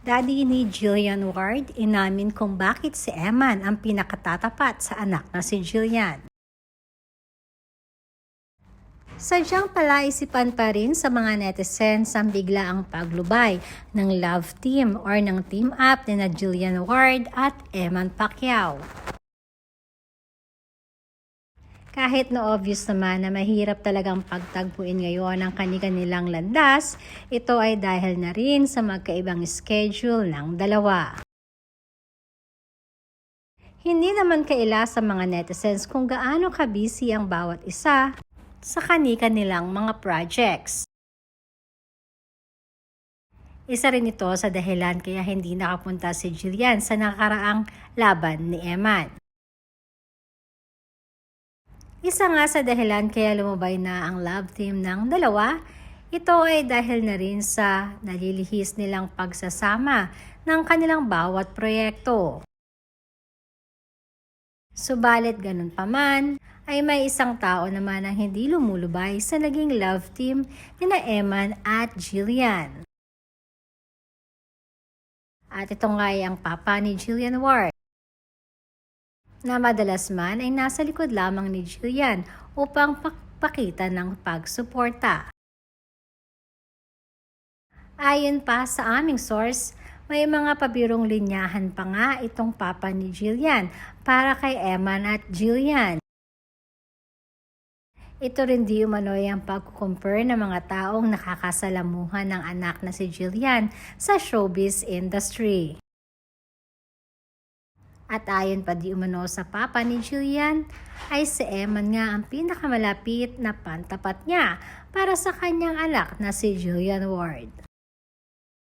Daddy ni Jillian Ward, inamin kung bakit si Eman ang pinakatatapat sa anak na si Jillian. Sadyang palaisipan pa rin sa mga netizens ang biglaang paglubay ng love team or ng team up ni na Jillian Ward at Eman Pacquiao. Kahit na obvious naman na mahirap talagang pagtagpuin ngayon ang kanilang landas, ito ay dahil na rin sa magkaibang schedule ng dalawa. Hindi naman kaila sa mga netizens kung gaano ka-busy ang bawat isa sa kanilang mga projects. Isa rin ito sa dahilan kaya hindi nakapunta si Jillian sa nakaraang laban ni Eman. Isa nga sa dahilan kaya lumabay na ang love team ng dalawa, ito ay dahil na rin sa nalilihis nilang pagsasama ng kanilang bawat proyekto. Subalit ganun pa man, ay may isang tao naman ang hindi lumulubay sa naging love team nina Eman at Jillian. At ito nga ay ang papa ni Jillian Ward, na madalas man ay nasa likod lamang ni Jillian upang pakita ng pagsuporta. Ayon pa sa aming source, may mga pabirong linyahan pa nga itong papa ni Jillian para kay Eman at Jillian. Ito rin di umano'y ang pag-compare ng mga taong nakakasalamuhan ng anak na si Jillian sa showbiz industry. At ayon pa di umano sa papa ni Jillian, ay si Eman nga ang pinakamalapit na pantapat niya para sa kanyang anak na si Jillian Ward.